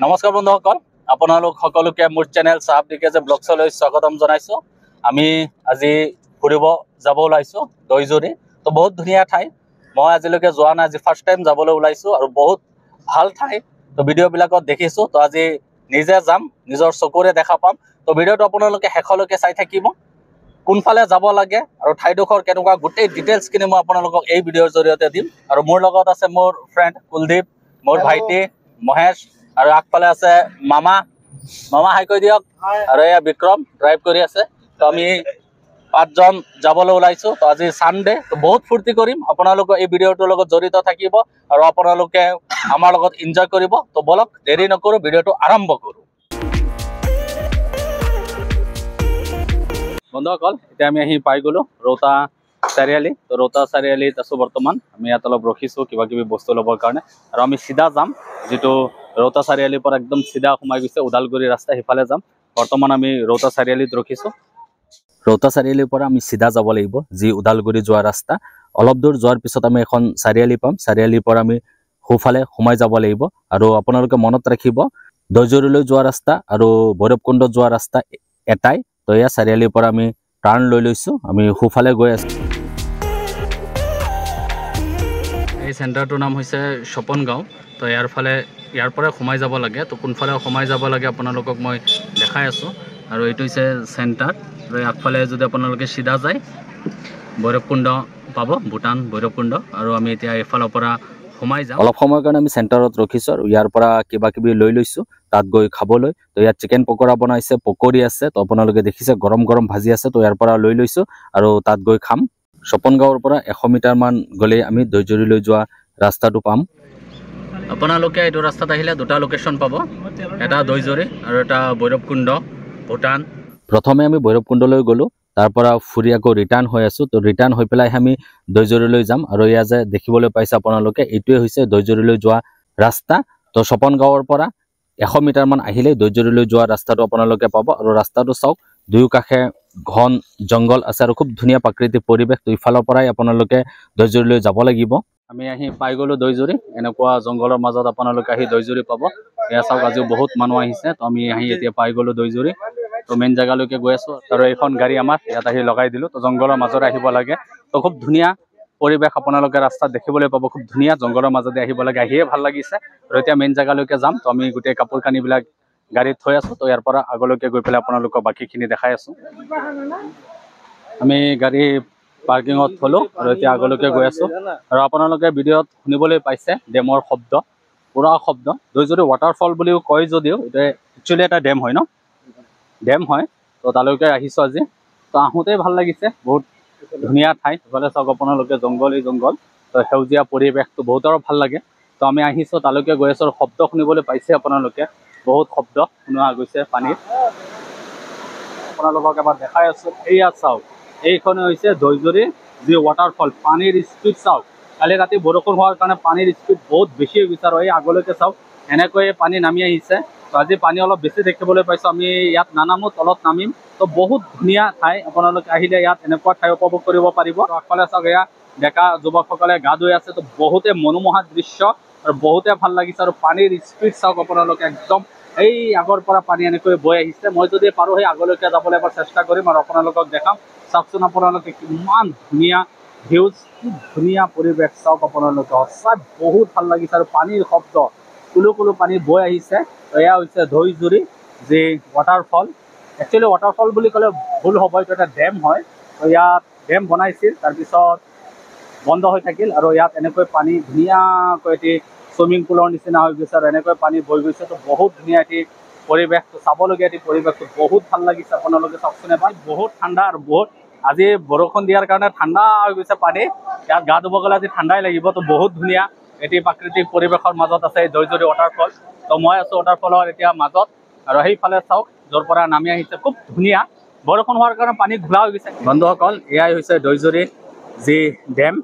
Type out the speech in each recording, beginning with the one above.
নমস্কাৰ বন্ধুসকল, আপোনালোক সকলোকে মোৰ চেনেল চাহাব ডিকেজে ব্লগছলৈ স্বাগতম জনাইছোঁ। আমি আজি ফুৰিব যাব ওলাইছোঁ দৈজুৰি। তো বহুত ধুনীয়া ঠাই, মই আজিলৈকে যোৱা নাই, আজি ফাৰ্ষ্ট টাইম যাবলৈ ওলাইছোঁ আৰু বহুত ভাল ঠাই। তো ভিডিঅ'বিলাকত দেখিছোঁ, তো আজি নিজে যাম, নিজৰ চকুৰে দেখা পাম। তো ভিডিঅ'টো আপোনালোকে শেষলৈকে চাই থাকিব। কোনফালে যাব লাগে আৰু ঠাইডোখৰ কেনেকুৱা গোটেই ডিটেইলছখিনি মই আপোনালোকক এই ভিডিঅ'ৰ জৰিয়তে দিম। আৰু মোৰ লগত আছে মোৰ ফ্ৰেণ্ড কুলদীপ, মোৰ ভাইটি মহেশ, আৰু আগফালে আছে মামা হাই কৈ দিয়ক। আৰু এয়া বিক্ৰম ড্ৰাইভ কৰি আছে। তো আমি 5জন যাবলৈ ওলাইছোঁ। তো আজি ছানডে, তো বহুত ফূৰ্তি কৰিম। আপোনালোকে এই ভিডিঅ'টোৰ লগত জড়িত থাকিব আৰু আপোনালোকে আমাৰ লগত এনজয় কৰিব। তো বলক দেৰি নকৰোঁ, ভিডিঅ'টো আৰম্ভ কৰোঁ। বন্ধুসকল, এতিয়া আমি আহি পাই গ'লোঁ ৰৌতা চাৰিআলি। তো ৰৌতা চাৰিআলিত আছোঁ বৰ্তমান। আমি ইয়াত অলপ ৰখিছোঁ কিবা কিবি বস্তু ল'বৰ কাৰণে, আৰু আমি চিধা যাম, যিটো ৰৌতা চাৰিআলিৰ পৰা একদম চিধা সোমাই গৈছে ওদালগুৰি ৰাস্তা, সিফালে যাম। বৰ্তমান আমি ৰৌতা চাৰিআলিত ৰখিছোঁ। ৰৌতা চাৰিআলিৰ পৰা আমি চিধা যাব লাগিব, যি ওদালগুৰি যোৱা ৰাস্তা। অলপ দূৰ যোৱাৰ পিছত আমি এখন চাৰিআলি পাম। চাৰিআলিৰ পৰা আমি সোঁফালে সোমাই যাব লাগিব। আৰু আপোনালোকে মনত ৰাখিব, দৈজুৰিলৈ যোৱা ৰাস্তা আৰু ভৈৰৱকুণ্ড যোৱা ৰাস্তা এটাই। তো এয়া চাৰিআলিৰ পৰা আমি টাৰ্ণ লৈ লৈছোঁ, আমি সোঁফালে গৈ আছোঁ। এই চেণ্টাৰটোৰ নাম হৈছে স্বপন গাঁও। তো ইয়াৰ পৰা সোমাই যাব লাগে। তো কোনফালে সোমাই যাব লাগে আপোনালোকক মই দেখাই আছোঁ। আৰু এইটো হৈছে চেণ্টাৰ। আৰু আগফালে যদি আপোনালোকে চিধা যায় ভৈৰৱকুণ্ড পাব, ভূটান ভৈৰৱকুণ্ড। আৰু আমি এতিয়া এইফালৰ পৰা সোমাই যাম। অলপ সময়ৰ কাৰণে আমি চেণ্টাৰত ৰখিছোঁ আৰু ইয়াৰ পৰা কিবা কিবি লৈ লৈছোঁ তাত গৈ খাবলৈ। তো ইয়াত চিকেন পকৰা বনাইছে, পকৰি আছে। তো আপোনালোকে দেখিছে গৰম গৰম ভাজি আছে। তো ইয়াৰ পৰা লৈ লৈছোঁ আৰু তাত গৈ খাম। স্বপন গাঁৱৰ পৰা 100 মিটাৰমান গ'লেই আমি দৈজুৰিলৈ যোৱা ৰাস্তাটো পাম। আপোনালোকে এইটো ৰাস্তাত আহিলে দুটা লোকেশ্যন পাব, এটা দৈজুৰি আৰু এটা ভৈৰৱকুণ্ড ভূটান। প্ৰথমে আমি ভৈৰৱকুণ্ডলৈ গ'লোঁ, তাৰ পৰা ফুৰি আকৌ ৰিটাৰ্ণ হৈ আছোঁ। তো ৰিটাৰ্ণ হৈ পেলাই আমি দৈজুৰিলৈ যাম। আৰু এয়া যে দেখিবলৈ পাইছে আপোনালোকে, এইটোৱে হৈছে দৈজুৰিলৈ যোৱা ৰাস্তা। তো স্বপন গাঁৱৰ পৰা 100 মিটাৰমান আহিলেই দৈজুৰিলৈ যোৱা ৰাস্তাটো আপোনালোকে পাব। আৰু ৰাস্তাটো চাওক, দুয়োকাষে ঘন জংঘল আছে আৰু খুব ধুনীয়া প্ৰাকৃতিক পৰিৱেশ। তো ইফালৰ পৰাই আপোনালোকে দৈজুৰিলৈ যাব লাগিব। আমি আহি পাই গ'লোঁ দৈজুৰি। এনেকুৱা জংঘলৰ মাজত আপোনালোকে আহি দৈজুৰি পাব। এয়া চাওক, আজিও বহুত মানুহ আহিছে। তো আমি আহি এতিয়া পাই গ'লোঁ দৈজুৰি। তো মেইন জেগালৈকে গৈ আছোঁ। আৰু এইখন গাড়ী আমাৰ ইয়াত আহি লগাই দিলোঁ। তো জংঘলৰ মাজত আহিব লাগে। তো খুব ধুনীয়া পৰিৱেশ আপোনালোকে ৰাস্তাত দেখিবলৈ পাব। খুব ধুনীয়া জংঘলৰ মাজতে আহিব লাগে, আহিয়ে ভাল লাগিছে। আৰু এতিয়া মেইন জেগালৈকে যাম। তো আমি গোটেই কাপোৰ কানিবিলাক গাড়ীত থৈ আছোঁ। তো ইয়াৰ পৰা আগলৈকে গৈ পেলাই আপোনালোকক বাকীখিনি দেখাই আছোঁ। আমি গাড়ী পাৰ্কিঙত থলোঁ আৰু এতিয়া আগলৈকে গৈ আছোঁ। আৰু আপোনালোকে ভিডিঅ'ত শুনিবলৈ পাইছে ডেমৰ শব্দ, পুৰা শব্দ। দৈজুৰি ৱাটাৰফল বুলিও কয় যদিও এইটো একচুৱেলি এটা ডেম হয় ন, ডেম হয়। তো তালৈকে আহিছোঁ আজি। তো আহোঁতেই ভাল লাগিছে, বহুত ধুনীয়া ঠাই। ইফালে চাওক আপোনালোকে জংঘলেই জংঘল। তো সেউজীয়া পৰিৱেশটো বহুতৰ ভাল লাগে। তো আমি আহিছোঁ, তালৈকে গৈ আছোঁ। শব্দ শুনিবলৈ পাইছে আপোনালোকে, বহুত শব্দ শুনা গৈছে পানীৰ। আপোনালোকক এবাৰ দেখাই আছোঁ, এইয়া চাওক, এইখনে হৈছে দৈজুৰি যি ৱাটাৰফল। পানীৰ স্পীড চাওক, কালি ৰাতি বৰষুণ হোৱাৰ কাৰণে পানীৰ স্পীড বহুত বেছি হৈ গৈছে। আৰু এই আগলৈকে চাওক, এনেকৈয়ে পানী নামি আহিছে। তো আজি পানী অলপ বেছি দেখিবলৈ পাইছোঁ। আমি ইয়াত নানামো, তলত নামিম। তো বহুত ধুনীয়া ঠাই, আপোনালোকে আহিলে ইয়াত এনেকুৱা ঠাই উপভোগ কৰিব পাৰিব। আগফালে চাওক, এয়া ডেকা যুৱকসকলে গা ধুই আছে। তো বহুতে মনোমোহা দৃশ্য আৰু বহুতে ভাল লাগিছে। আৰু পানীৰ স্পীড চাওক আপোনালোকে, একদম এই আগৰ পৰা পানী এনেকৈ বৈ আহিছে। মই যদি পাৰোঁ সেই আগলৈকে যাবলৈ এবাৰ চেষ্টা কৰিম আৰু আপোনালোকক দেখাম। চাওকচোন আপোনালোকে, কিমান ধুনীয়া ভিউজ, কি ধুনীয়া পৰিৱেশ চাওক আপোনালোকে, সঁচাই বহুত ভাল লাগিছে। আৰু পানীৰ শব্দ, কুলু কুলু পানী বৈ আহিছে। এয়া হৈছে দৈজুৰি যি ৱাটাৰফল। একচুৱেলি ৱাটাৰফল বুলি ক'লে ভুল হ'ব, এইটো এটা ডেম হয়। তো ইয়াত ডেম বনাইছিল, তাৰপিছত বন্ধ হৈ থাকিল। আৰু ইয়াত এনেকৈ পানী ধুনীয়াকৈ এটি চুইমিং পুলৰ নিচিনা হৈ গৈছে আৰু এনেকৈ পানী বৈ গৈছে। তো বহুত ধুনীয়া এটি পৰিৱেশটো, চাবলগীয়া এটি পৰিৱেশটো, বহুত ভাল লাগিছে। আপোনালোকে চাওকচোন এবাৰ, বহুত ঠাণ্ডা আৰু বহুত আজি বৰষুণ দিয়াৰ কাৰণে ঠাণ্ডা হৈ গৈছে পানী। ইয়াত গা ধুব গ'লে আজি ঠাণ্ডাই লাগিব। তো বহুত ধুনীয়া এটি প্ৰাকৃতিক পৰিৱেশৰ মাজত আছে এই দৈজুৰি ৱাটাৰফল। তো মই আছোঁ ৱাটাৰফলৰ এতিয়া মাজত। আৰু সেইফালে চাওক, য'ৰ পৰা নামি আহিছে, খুব ধুনীয়া। বৰষুণ হোৱাৰ কাৰণে পানী ঘোলা হৈ গৈছে। বন্ধুসকল, এয়াই হৈছে দৈজুৰি যি ডেম।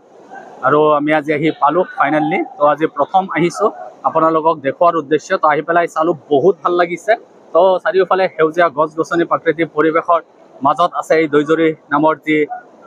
আৰু আমি আজি আহি পালোঁ ফাইনেলি। তো আজি প্ৰথম আহিছোঁ আপোনালোকক দেখুৱাৰ উদ্দেশ্য। তো আহি পেলাই চালোঁ, বহুত ভাল লাগিছে। তো চাৰিওফালে সেউজীয়া গছ গছনি, প্ৰাকৃতিক পৰিৱেশৰ মাজত আছে এই দৈজুৰি নামৰ যি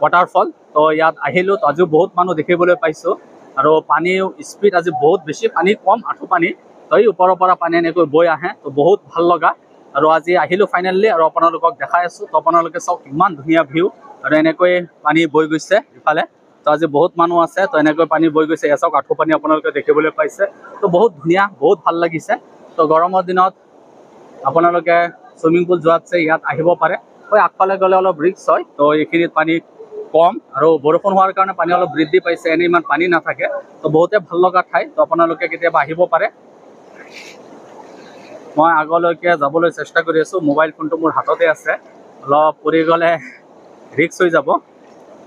ৱাটাৰফল। তো ইয়াত আহিলোঁ। তো আজিও বহুত মানুহ দেখিবলৈ পাইছোঁ। আৰু পানীও স্পীড আজি বহুত বেছি, পানী কম, আঁঠু পানী। তো এই ওপৰৰ পৰা পানী এনেকৈ বৈ আহে, তো বহুত ভাল লগা। আৰু আজি আহিলোঁ ফাইনেলি আৰু আপোনালোকক দেখাই আছোঁ। তো আপোনালোকে চাওক ইমান ধুনীয়া ভিউ, আৰু এনেকৈ পানী বৈ গৈছে ইফালে। তো আজি বহুত মানুহ আছে, তো এনেকৈ পানী বৈ গৈছে। এয়া চাওক আঁঠু পানী আপোনালোকে দেখিবলৈ পাইছে। তো বহুত ধুনীয়া, বহুত ভাল লাগিছে। তো গৰমৰ দিনত আপোনালোকে চুইমিং পুল যোৱাতছে ইয়াত আহিব পাৰে। আগফালে গ'লে অলপ ৰিস্ক হয়, তো এইখিনিত পানী কম, আৰু বৰষুণ হোৱাৰ কাৰণে পানী অলপ বৃদ্ধি পাইছে, এনেই ইমান পানী নাথাকে। তো বহুতে ভাল লগা ঠাই, তো আপোনালোকে কেতিয়াবা আহিব পাৰে। মই আগলৈকে যাবলৈ চেষ্টা কৰি আছোঁ। মোবাইল ফোনটো মোৰ হাততে আছে, অলপ পৰি গ'লে ৰিস্ক হৈ যাব।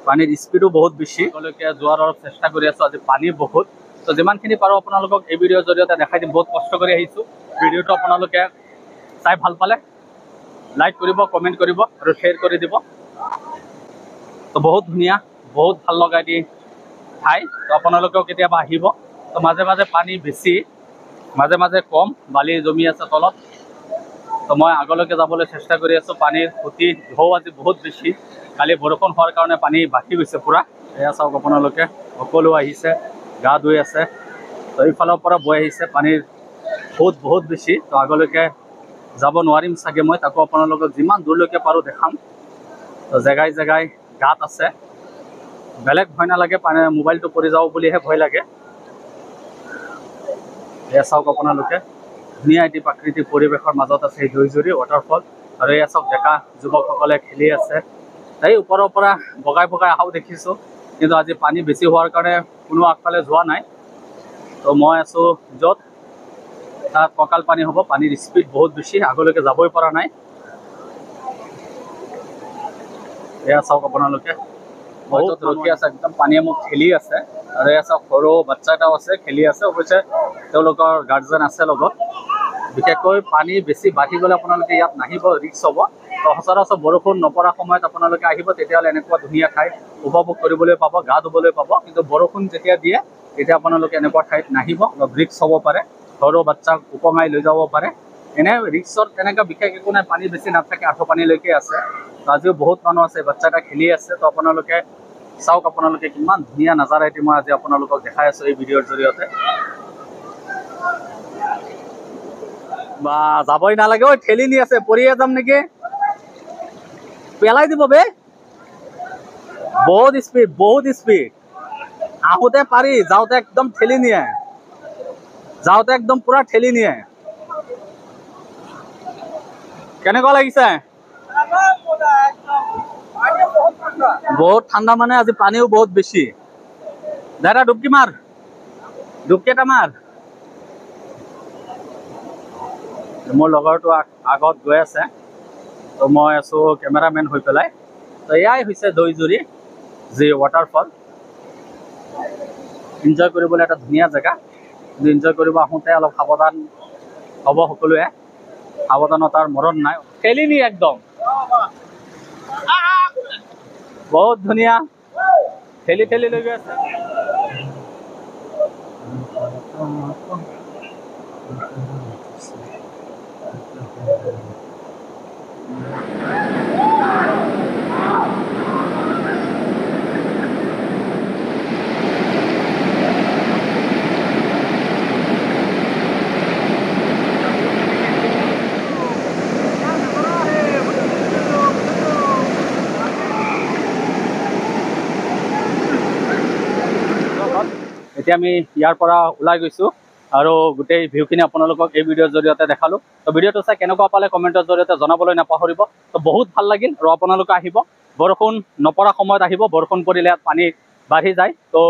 পানীৰ স্পীডো বহুত বেছি, আগলৈকে যোৱাৰ অলপ চেষ্টা কৰি আছোঁ। আজি পানী বহুত, তো যিমানখিনি পাৰোঁ আপোনালোকক এই ভিডিঅ'ৰ জৰিয়তে দেখাই দিম। বহুত কষ্ট কৰি আহিছোঁ। ভিডিঅ'টো আপোনালোকে চাই ভাল পালে লাইক কৰিব, কমেণ্ট কৰিব আৰু শ্বেয়াৰ কৰি দিব। তো বহুত ধুনীয়া, বহুত ভাল লগা এটি ঠাই, তো আপোনালোকেও কেতিয়াবা আহিব। তো মাজে মাজে পানী বেছি, মাজে মাজে কম, বালি জমি আছে তলত। তো মই আগলৈকে যাবলৈ চেষ্টা কৰি আছোঁ। পানীৰ সুতি ঢৌ আজি বহুত বেছি, কালি বৰষুণ হোৱাৰ কাৰণে পানী বাঢ়ি গৈছে পূৰা। এয়া চাওক আপোনালোকে, সকলো আহিছে, গা ধুই আছে। তো এইফালৰ পৰা বৈ আহিছে, পানীৰ সুত বহুত বেছি। তো আগলৈকে যাব নোৱাৰিম চাগে মই, তাকো আপোনালোকক যিমান দূৰলৈকে পাৰোঁ দেখাম। তো জেগাই জেগাই গাঁত আছে, বেলেগ ভয় নালাগে, পানী মোবাইলটো পৰি যাব বুলিহে ভয় লাগে। এয়া চাওক আপোনালোকে, ধুনীয়া এটি প্ৰাকৃতিক পৰিৱেশৰ মাজত আছে এই দৈজুৰি ৱাটাৰফল। আৰু এয়া চাওক ডেকা যুৱকসকলে খেলি আছে। এই ওপৰৰ পৰা বগাই বগাই অহাও দেখিছোঁ, কিন্তু আজি পানী বেছি হোৱাৰ কাৰণে কোনো আগফালে যোৱা নাই। তো মই আছোঁ য'ত তাত কঁকাল পানী হ'ব, পানীৰ স্পীড বহুত বেছি, আগলৈকে যাবই পৰা নাই। এয়া চাওক আপোনালোকে, বহুত ৰখি আছে, একদম পানীয়ে মোক ঠেলি আছে। আৰু এয়া চাওক সৰু বাচ্ছা এটাও আছে, খেলি আছে। অৱশ্যে তেওঁলোকৰ গাৰ্জেন আছে লগত। বিশেষকৈ পানী বেছি বাঢ়ি গ'লে আপোনালোকে ইয়াত নাহিব, ৰিস্ক হ'ব। তো সচৰাচৰ বৰষুণ নপৰা সময়ত আপোনালোকে আহিব, তেতিয়াহ'লে এনেকুৱা ধুনীয়া ঠাই উপভোগ কৰিবলৈ পাব, গা ধুবলৈ পাব। কিন্তু বৰষুণ যেতিয়া দিয়ে, তেতিয়া আপোনালোকে এনেকুৱা ঠাইত নাহিব, অলপ ৰিস্ক হ'ব পাৰে। সৰু বাচ্চাক উপঙাই লৈ যাব পাৰে। এনে ৰিক্সৰ তেনেকুৱা বিশেষ একো নাই, পানী বেছি নাথাকে, আঁঠু পানীলৈকে আছে। তো আজিও বহুত মানুহ আছে, বাচ্চা এটা খেলি আছে। তো আপোনালোকে চাওক, আপোনালোকে কিমান ধুনীয়া নাজাৰা এটি মই আজি আপোনালোকক দেখাই আছোঁ এই ভিডিঅ'ৰ জৰিয়তে। বা যাবই নালাগে, ঐ ঠেলি নি আছে, পৰিয়ে যাম নেকি, পেলাই দিব বে। বহুত স্পীড, বহুত স্পীড। আহোঁতে পাৰি, যাওঁতে একদম ঠেলি নিয়ে, যাওঁতে একদম পুৰা ঠেলি নিয়ে। কেনেকুৱা লাগিছে? বহুত ঠাণ্ডা, মানে আজি পানীও বহুত বেছি। দাদা ডুবকি মাৰ, ডুবকি এটা মাৰ। মোৰ লগৰটো আগত গৈ আছে, তো মই আছোঁ কেমেৰামেন হৈ পেলাই। তো এয়াই হৈছে দৈজুৰি যি ৱাটাৰফল। এনজয় কৰিবলৈ এটা ধুনীয়া জেগা, কিন্তু এনজয় কৰিব আহোঁতে অলপ সাৱধান হ'ব সকলোৱে। সাৱধানতাৰ মৰণ নাই, ঠেলি নি একদম বহুত ধুনীয়া, ঠেলি ঠেলি লৈ গৈ আছে। এতিয়া আমি ইয়াৰ পৰা ওলাই গৈছোঁ, আৰু গোটেই ভিউখিনি আপোনালোকক এই ভিডিঅ'ৰ জৰিয়তে দেখালোঁ। তো ভিডিঅ'টো চাই কেনেকুৱা পালে কমেণ্টৰ জৰিয়তে জনাবলৈ নাপাহৰিব। তো বহুত ভাল লাগিল, আৰু আপোনালোকে আহিব, বৰষুণ নপৰা সময়ত আহিব। বৰষুণ পৰিলে ইয়াত পানী বাঢ়ি যায়, তো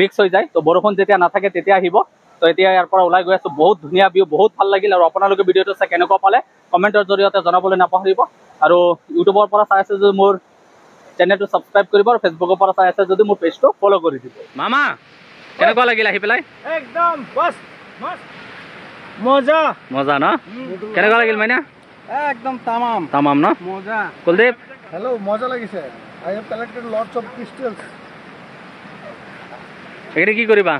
ৰিক্স হৈ যায়। তো বৰষুণ যেতিয়া নাথাকে তেতিয়া আহিব। তো এতিয়া ইয়াৰ পৰা ওলাই গৈ আছোঁ, বহুত ধুনীয়া ভিউ, বহুত ভাল লাগিল। আৰু আপোনালোকে ভিডিঅ'টো চাই কেনেকুৱা পালে কমেণ্টৰ জৰিয়তে জনাবলৈ নাপাহৰিব। আৰু ইউটিউবৰ পৰা চাই আছে যদি মোৰ চেনেলটো ছাবস্ক্ৰাইব কৰিব, আৰু ফেচবুকৰ পৰা চাই আছে যদি মোৰ পেজটো ফ'ল' কৰি দিব। মামা কেনেকুৱা লাগিল আহি পেলাই? একদম বস মজা মজা ন? কেনেকুৱা লাগিল মাইনা? একদম তামাম তামাম ন? মজা। কুলদীপ? হেল্ল', মজা লাগিছে। I have collected lots of crystals. এইখিনি কি কৰিবা?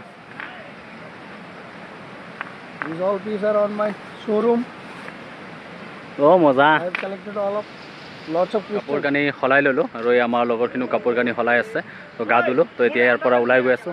These all pieces are on my showroom. অ' মজা। I have collected lots of crystals. কাপোৰ কানি সলাই ল'লোঁ, আৰু এই আমাৰ লগৰখিনিও কাপোৰ কানি সলাই আছে। তো গা ধুলোঁ, তো এতিয়া ইয়াৰ পৰা ওলাই গৈ আছোঁ।